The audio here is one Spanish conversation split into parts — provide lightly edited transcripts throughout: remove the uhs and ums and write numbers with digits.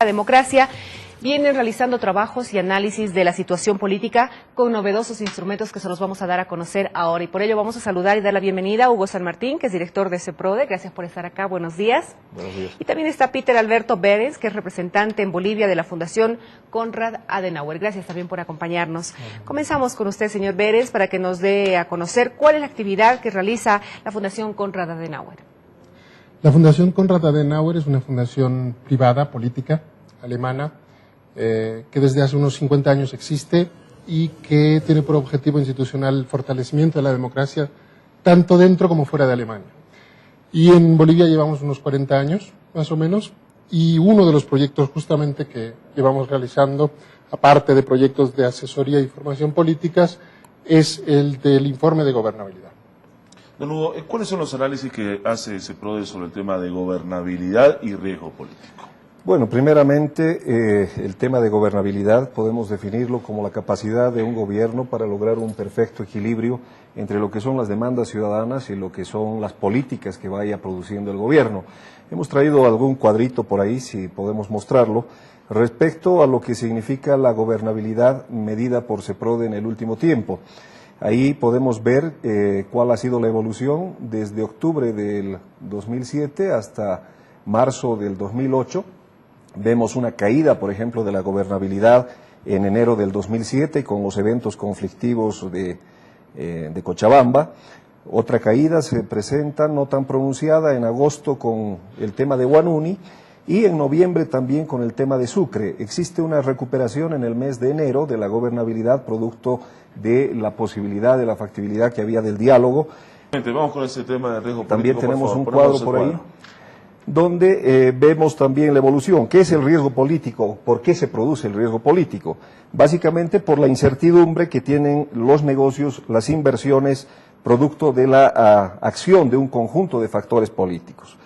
La democracia viene realizando trabajos y análisis de la situación política con novedosos instrumentos que se los vamos a dar a conocer ahora. Y por ello vamos a saludar y dar la bienvenida a Hugo San Martín, que es director de CEPRODE. Gracias por estar acá. Buenos días. Buenos días. Y también está Peter Alberto Behrens, que es representante en Bolivia de la Fundación Konrad Adenauer. Gracias también por acompañarnos. Comenzamos con usted, señor Behrens, para que nos dé a conocer cuál es la actividad que realiza la Fundación Konrad Adenauer. La Fundación Konrad Adenauer es una fundación privada, política, alemana, que desde hace unos 50 años existe y que tiene por objetivo institucional el fortalecimiento de la democracia tanto dentro como fuera de Alemania. Y en Bolivia llevamos unos 40 años, más o menos, y uno de los proyectos justamente que llevamos realizando, aparte de proyectos de asesoría y formación políticas, es el del informe de gobernabilidad. Don Hugo, ¿cuáles son los análisis que hace CEPRODE sobre el tema de gobernabilidad y riesgo político? Bueno, primeramente, el tema de gobernabilidad podemos definirlo como la capacidad de un gobierno para lograr un perfecto equilibrio entre lo que son las demandas ciudadanas y lo que son las políticas que vaya produciendo el gobierno. Hemos traído algún cuadrito por ahí, si podemos mostrarlo, respecto a lo que significa la gobernabilidad medida por CEPRODE en el último tiempo. Ahí podemos ver cuál ha sido la evolución desde octubre del 2007 hasta marzo del 2008. Vemos una caída, por ejemplo, de la gobernabilidad en enero del 2007 con los eventos conflictivos de Cochabamba. Otra caída se presenta no tan pronunciada en agosto con el tema de Huanuni y en noviembre también con el tema de Sucre. Existe una recuperación en el mes de enero de la gobernabilidad producto de la posibilidad, de la factibilidad que había del diálogo. Vamos con ese tema de riesgo político. También tenemos un cuadro por ahí, donde vemos también la evolución. ¿Qué es el riesgo político? ¿Por qué se produce el riesgo político? Básicamente por la incertidumbre que tienen los negocios, las inversiones, producto de la acción de un conjunto de factores políticos.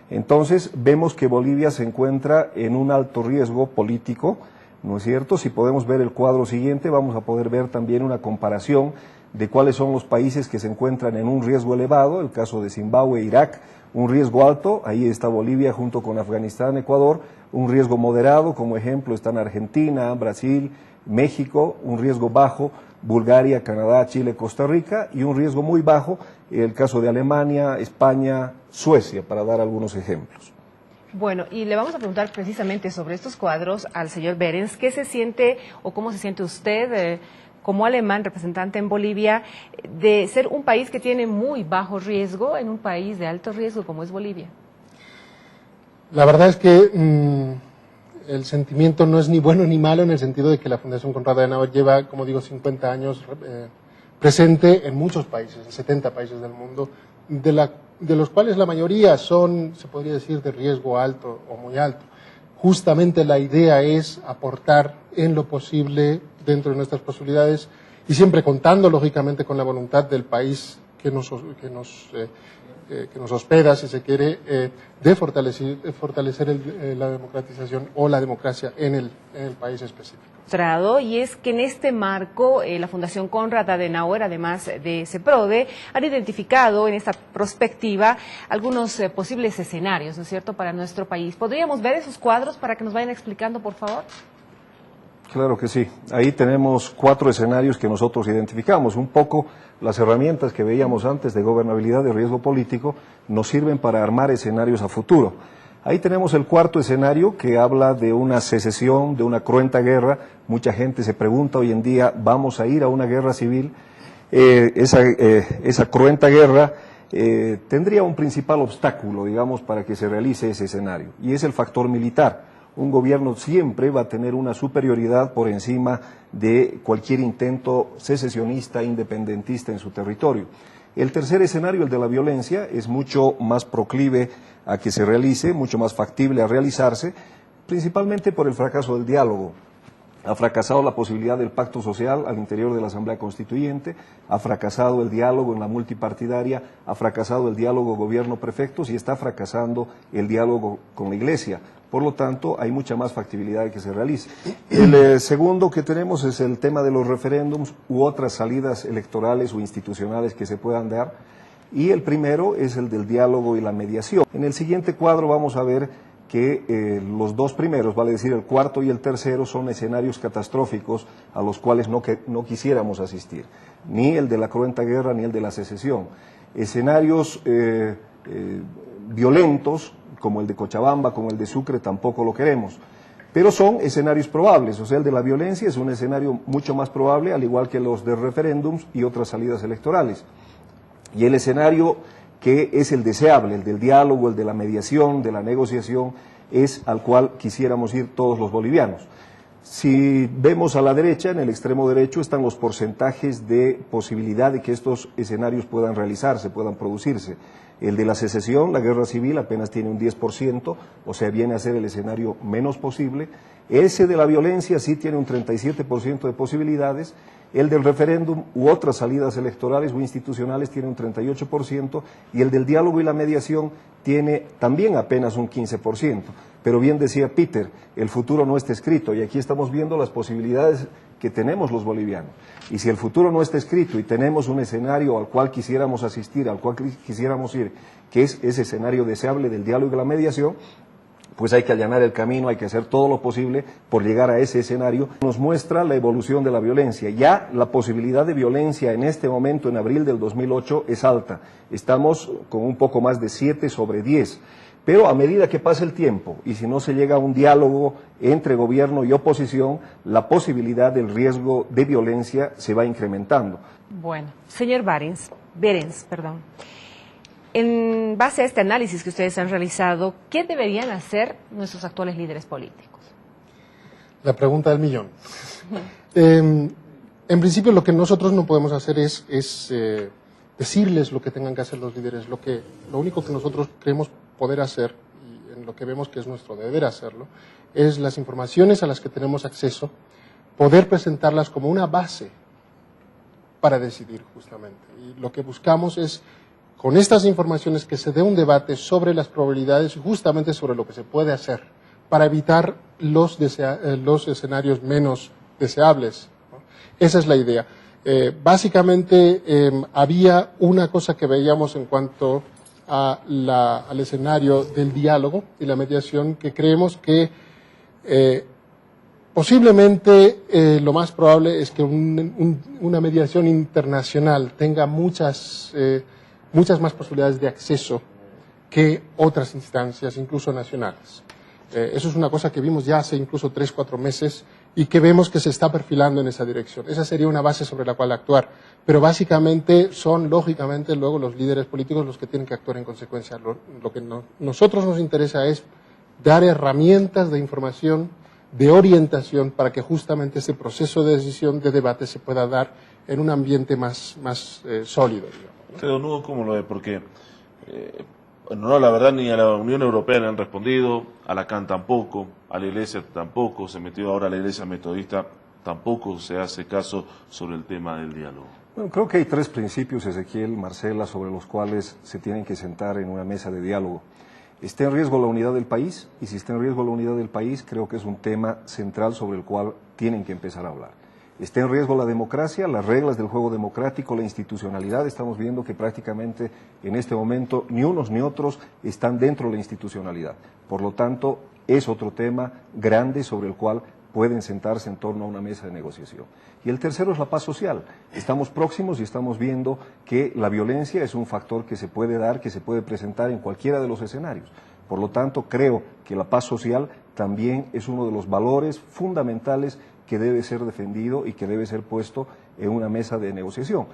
Entonces, vemos que Bolivia se encuentra en un alto riesgo político, ¿no es cierto? Si podemos ver el cuadro siguiente, vamos a poder ver también una comparación de cuáles son los países que se encuentran en un riesgo elevado, el caso de Zimbabue, Irak, un riesgo alto, ahí está Bolivia junto con Afganistán, Ecuador, un riesgo moderado, como ejemplo están Argentina, Brasil, México, un riesgo bajo, Bulgaria, Canadá, Chile, Costa Rica, y un riesgo muy bajo, el caso de Alemania, España, Suecia, para dar algunos ejemplos. Bueno, y le vamos a preguntar precisamente sobre estos cuadros al señor Behrens. ¿Qué se siente o cómo se siente usted como alemán, representante en Bolivia, de ser un país que tiene muy bajo riesgo en un país de alto riesgo como es Bolivia? La verdad es que el sentimiento no es ni bueno ni malo en el sentido de que la Fundación Konrad Adenauer lleva, como digo, 50 años presente en muchos países, en 70 países del mundo, de los cuales la mayoría son, se podría decir, de riesgo alto o muy alto. Justamente la idea es aportar en lo posible dentro de nuestras posibilidades y siempre contando, lógicamente, con la voluntad del país que nos hospeda, si se quiere, de fortalecer la democratización o la democracia en el país específico. Y es que en este marco la Fundación Konrad Adenauer, además de CEPRODE, han identificado en esta perspectiva algunos posibles escenarios, ¿no es cierto?, para nuestro país. ¿Podríamos ver esos cuadros para que nos vayan explicando, por favor? Claro que sí. Ahí tenemos 4 escenarios que nosotros identificamos. Un poco las herramientas que veíamos antes de gobernabilidad y riesgo político nos sirven para armar escenarios a futuro. Ahí tenemos el 4º escenario que habla de una secesión, de una cruenta guerra. Mucha gente se pregunta hoy en día, ¿vamos a ir a una guerra civil? Esa cruenta guerra tendría un principal obstáculo, digamos, para que se realice ese escenario, y es el factor militar. Un gobierno siempre va a tener una superioridad por encima de cualquier intento secesionista, independentista en su territorio. El tercer escenario, el de la violencia, es mucho más proclive a que se realice, mucho más factible a realizarse, principalmente por el fracaso del diálogo. Ha fracasado la posibilidad del pacto social al interior de la Asamblea Constituyente, ha fracasado el diálogo en la multipartidaria, ha fracasado el diálogo gobierno-prefectos y está fracasando el diálogo con la Iglesia. Por lo tanto, hay mucha más factibilidad de que se realice. El segundo que tenemos es el tema de los referéndums u otras salidas electorales o institucionales que se puedan dar. Y el primero es el del diálogo y la mediación. En el siguiente cuadro vamos a ver que los dos primeros, vale decir el cuarto y el tercero, son escenarios catastróficos a los cuales no quisiéramos asistir, ni el de la cruenta guerra ni el de la secesión. Escenarios violentos, como el de Cochabamba, como el de Sucre, tampoco lo queremos. Pero son escenarios probables, o sea, el de la violencia es un escenario mucho más probable, al igual que los de referéndums y otras salidas electorales. Y el escenario que es el deseable, el del diálogo, el de la mediación, de la negociación, es al cual quisiéramos ir todos los bolivianos. Si vemos a la derecha, en el extremo derecho, están los porcentajes de posibilidad de que estos escenarios puedan realizarse, puedan producirse. El de la secesión, la guerra civil, apenas tiene un 10%, o sea, viene a ser el escenario menos posible. Ese de la violencia sí tiene un 37% de posibilidades. El del referéndum u otras salidas electorales o institucionales tiene un 38%, y el del diálogo y la mediación tiene también apenas un 15%. Pero bien decía Peter, el futuro no está escrito, y aquí estamos viendo las posibilidades que tenemos los bolivianos. Y si el futuro no está escrito y tenemos un escenario al cual quisiéramos asistir, al cual quisiéramos ir, que es ese escenario deseable del diálogo y la mediación, pues hay que allanar el camino, hay que hacer todo lo posible por llegar a ese escenario. Nos muestra la evolución de la violencia. Ya la posibilidad de violencia en este momento, en abril del 2008, es alta. Estamos con un poco más de 7 sobre 10. Pero a medida que pasa el tiempo y si no se llega a un diálogo entre gobierno y oposición, la posibilidad del riesgo de violencia se va incrementando. Bueno, señor Berens, en base a este análisis que ustedes han realizado, ¿qué deberían hacer nuestros actuales líderes políticos? La pregunta del millón. En principio, lo que nosotros no podemos hacer es decirles lo que tengan que hacer los líderes. Lo único que nosotros creemos poder hacer, y en lo que vemos que es nuestro deber hacerlo, es las informaciones a las que tenemos acceso, poder presentarlas como una base para decidir justamente. Y lo que buscamos es, con estas informaciones, que se dé un debate sobre las probabilidades y justamente sobre lo que se puede hacer para evitar los escenarios menos deseables, ¿no? Esa es la idea. Básicamente había una cosa que veíamos en cuanto al escenario del diálogo y la mediación, que creemos que posiblemente lo más probable es que una mediación internacional tenga muchas más posibilidades de acceso que otras instancias, incluso nacionales. Eso es una cosa que vimos ya hace incluso 3-4 meses y que vemos que se está perfilando en esa dirección. Esa sería una base sobre la cual actuar, pero básicamente son, lógicamente, luego los líderes políticos los que tienen que actuar en consecuencia. Lo que nosotros nos interesa es dar herramientas de información, de orientación, para que justamente ese proceso de decisión, de debate, se pueda dar en un ambiente más sólido, digamos. Creo, ¿no? ¿Cómo lo ve? Porque, no, la verdad, ni a la Unión Europea le han respondido, a la CAN tampoco, a la Iglesia tampoco, se metió ahora la Iglesia Metodista, tampoco se hace caso sobre el tema del diálogo. Bueno, creo que hay 3 principios, Ezequiel, Marcela, sobre los cuales se tienen que sentar en una mesa de diálogo. Está en riesgo la unidad del país, y si está en riesgo la unidad del país, creo que es un tema central sobre el cual tienen que empezar a hablar. Está en riesgo la democracia, las reglas del juego democrático, la institucionalidad. Estamos viendo que prácticamente en este momento ni unos ni otros están dentro de la institucionalidad. Por lo tanto, es otro tema grande sobre el cual pueden sentarse en torno a una mesa de negociación. Y el tercero es la paz social. Estamos próximos y estamos viendo que la violencia es un factor que se puede dar, que se puede presentar en cualquiera de los escenarios. Por lo tanto, creo que la paz social también es uno de los valores fundamentales que debe ser defendido y que debe ser puesto en una mesa de negociación.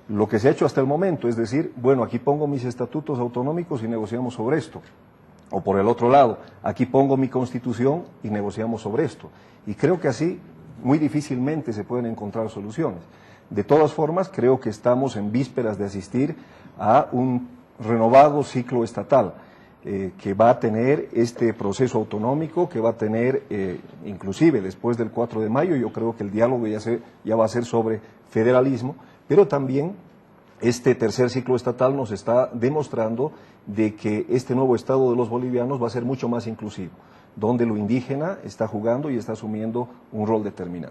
Lo que se ha hecho hasta el momento es decir, bueno, aquí pongo mis estatutos autonómicos y negociamos sobre esto. O por el otro lado, aquí pongo mi constitución y negociamos sobre esto. Y creo que así muy difícilmente se pueden encontrar soluciones. De todas formas, creo que estamos en vísperas de asistir a un renovado ciclo estatal que va a tener este proceso autonómico, que va a tener, inclusive después del 4 de mayo, yo creo que el diálogo ya va a ser sobre federalismo, pero también este tercer ciclo estatal nos está demostrando de que este nuevo Estado de los bolivianos va a ser mucho más inclusivo, donde lo indígena está jugando y está asumiendo un rol determinante.